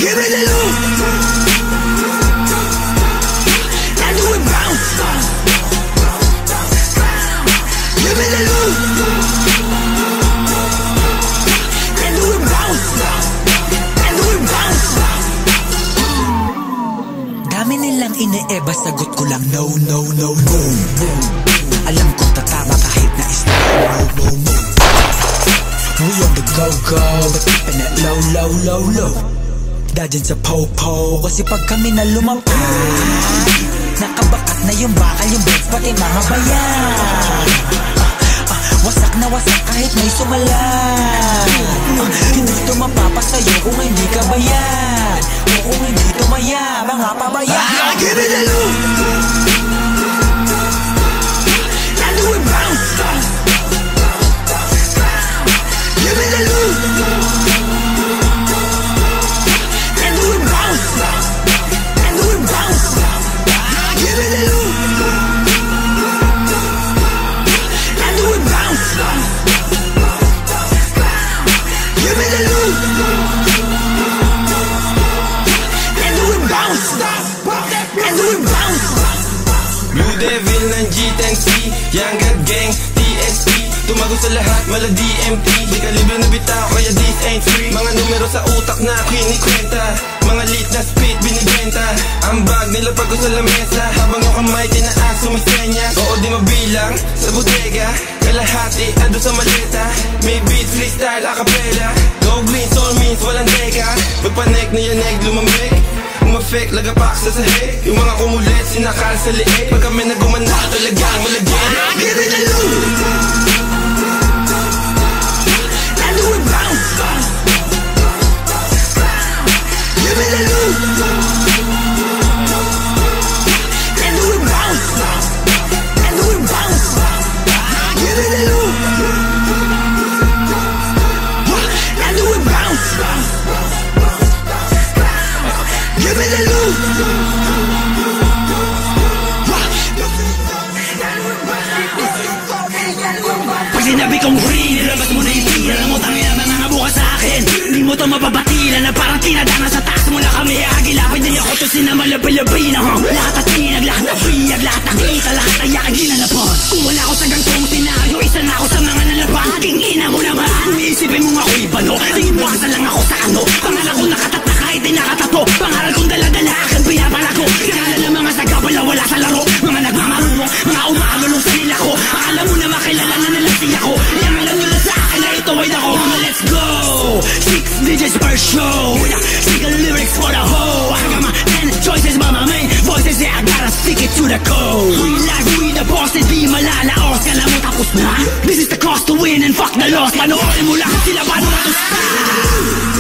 Give me the loot. And do it bounce. Give me the loot. And do it bounce. And do it bounce. Dami nilang ine-eba, sagot ko lang no, no, no, no. Alam kong tatama kahit na is no. We on the go-go, but keeping it low, low, low, low. Dadyan sa po-po, kasi pag kami na lumapag, nakabakat na yung bakal, yung beds, pati mga bayan. Wasak na wasak kahit may sumalan. Hindi ito mapapasayo kung hindi ka bayan, o kung hindi tumaya, mga pabayan. Give me the loot. And do it bounce. Give me the loot. And do it bounce. And do it bounce. Give me the loot. And do it bounce. Give me the loot. And do it bounce. And do it bounce. Blue Devil ng G10C, Young God Gang, TSP. Tumago sa lahat, mala DMT. Di ka libre na bitaw, kaya this ain't free. Mga numero sa utak na kinikwenta, mga lit na spit binibenta. Ang bag nila pag sa lamesa, habang yung kamay tinaas sumisenya. Oo di mabilang, sa bodega kalahati, ando sa maleta. May beat, freestyle, acapella. Go green, soul means walang teka. Pagpanek na yan, egg lumamig. Umafek, lagapak sa sahig. Yung mga kumulit, sinakal sa liig. Pag kami nagumanda, talagang malagyan. Give me the loot. And do it bounce. Give me the loot. And do it bounce. And do it bounce. Give me the loot. And do it bounce. Give me the loot. Pag sinabi kong huli, nilabas mo na yung tira. Alam mo tangin ang mga nabuka sa akin. Hindi mo to mababatila na parang tinadana sa taas mo na kami. Agilapin na ako to sinamalabi-labi na lahat at tinag, lahat na biyag, lahat na kita, lahat na yakin ginalapon. Kung wala ako sa gantong senaryo, isa na ako sa mga nalabas. Aking ina mo naman, umiisipin mo ako'y bano. Tingin mo asa lang ako sa ano. Pangalan ko nakatata kahit di nakatato. Pangalan kong dala-dala aking pinapala ko. Kaya ng mga sagabala wala sa laro. Mga nagmamarunong, mga umakalulong sa nila ko. Akala mo na makilala na nila siya ko. Yang alam nila sa akin na ito ay ako. Mga let's go, 6 digits per show. Single lyrics for the hoe. I got my 10 choices but my main voices, yeah, I gotta stick it to the code. We like we the bosses, di malalaos. Kala mo tapos na. This is the cost to win and fuck the loss. Panoorin mo lang sila paano na to stop.